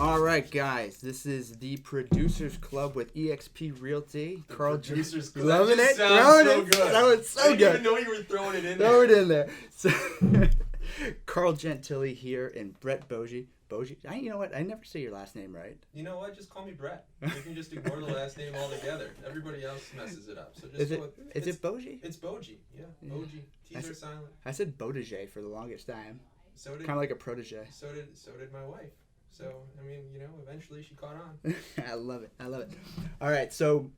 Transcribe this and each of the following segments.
All right, guys, this is the Producers Club with eXp Realty. The Carl Producers G. Club. Loving it, Sounds throwing so it. good. That was so I didn't good. even know you were throwing it in Throw there. it in there. So, Carl Gentile here and Brett Boettge. Boettge? You know what? I never say your last name right. You know what? Just call me Brett. You can just ignore the last name altogether. Everybody else messes it up. So just Is go it? with, Is it Boettge? It's Boettge. Yeah, Boettge. T's are silent. I said Boettge for the longest time. So did Kind of like a protege. So did my wife. So I mean, eventually she caught on. I love it. I love it. All right, so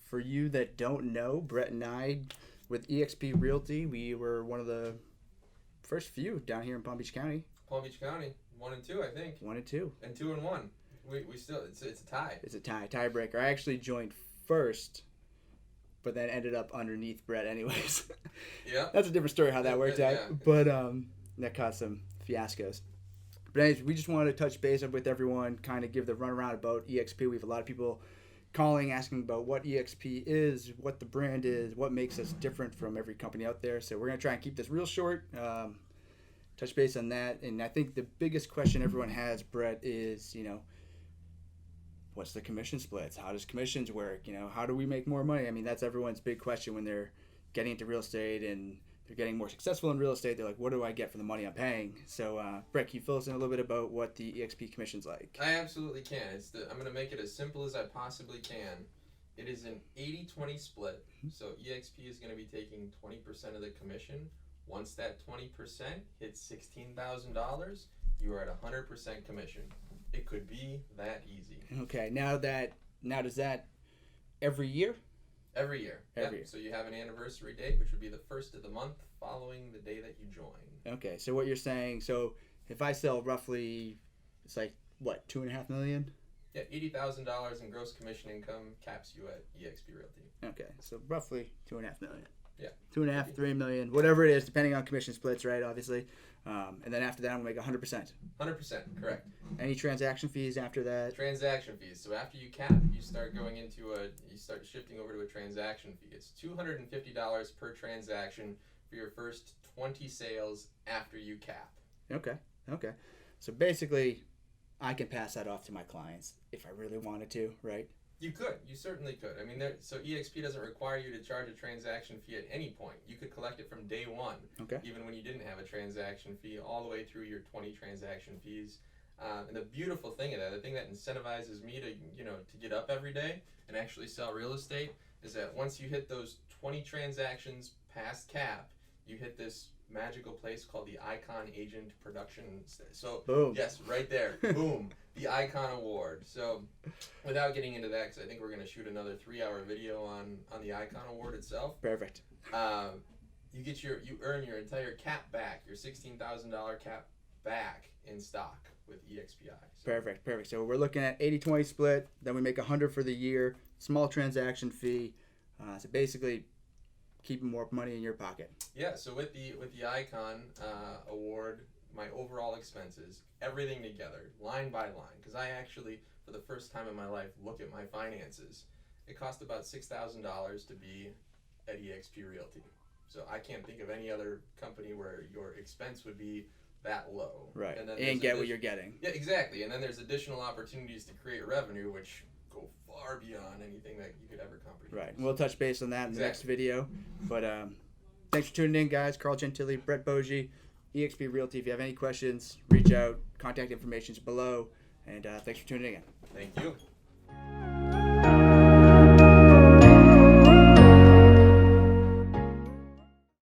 for you that don't know, Brett and I with eXp Realty, we were one of the first few down here in Palm Beach County. Palm Beach County, 1 and 2, I think. 1 and 2. And 2 and 1. We still it's a tie. It's a tiebreaker. I actually joined first, but then ended up underneath Brett anyways. Yeah. That's a different story how that worked out. Yeah. But that caused some fiascos. But anyways, we just wanted to touch base with everyone, kind of give the runaround about eXp. We have a lot of people calling, asking about what eXp is, what the brand is, what makes us different from every company out there. So we're going to try and keep this real short, touch base on that. And I think the biggest question everyone has, Brett, is, what's the commission splits? How does commissions work? How do we make more money? I mean, that's everyone's big question when they're getting into real estate and they're getting more successful in real estate. They're like, what do I get for the money I'm paying? So, Brett, can you fill us in a little bit about what the eXp commission's like? I absolutely can. I'm going to make it as simple as I possibly can. It is an 80-20 split. So eXp is going to be taking 20% of the commission. Once that 20% hits $16,000, you are at 100% commission. It could be that easy. Okay. Now does that every year? Every year. Every year. So you have an anniversary date, which would be the first of the month following the day that you join. Okay. So what you're saying, so if I sell roughly, it's like, what, $2.5 million? Yeah, $80,000 in gross commission income caps you at eXp Realty. Okay. So roughly $2.5 million. Yeah. 2.5, 3 million, whatever it is, depending on commission splits, right? Obviously. And then after that, I'm going to make 100%. 100%, correct. Any transaction fees after that? Transaction fees. So after you cap, you start shifting over to a transaction fee. It's $250 per transaction for your first 20 sales after you cap. Okay. So basically, I can pass that off to my clients if I really wanted to, right? You could. You certainly could. I mean, so eXp doesn't require you to charge a transaction fee at any point. You could collect it from day one, even when you didn't have a transaction fee, all the way through your 20 transaction fees. And the beautiful thing of that, the thing that incentivizes me to get up every day and actually sell real estate, is that once you hit those 20 transactions past cap, you hit this magical place called the Icon Agent Production. So, boom. Yes, right there. Boom. The Icon Award. So, without getting into that, because I think we're going to shoot another 3-hour video on the Icon Award itself. Perfect. You earn your entire cap back, your $16,000 cap back in stock with EXPI. So. Perfect. So we're looking at 80-20 split. Then we make 100 for the year. Small transaction fee. So basically, keeping more money in your pocket. Yeah. So with the Icon Award, my overall expenses, everything together, line by line, because I actually, for the first time in my life, look at my finances. It cost about $6,000 to be at eXp Realty. So I can't think of any other company where your expense would be that low. Right. And then get what you're getting. Yeah, exactly. And then there's additional opportunities to create revenue, which go far beyond anything that you could ever comprehend. Right. And we'll touch base on that in the next video. But thanks for tuning in, guys. Carl Gentile, Brett Boettge, eXp Realty. If you have any questions, reach out. Contact information is below. And thanks for tuning in. Thank you.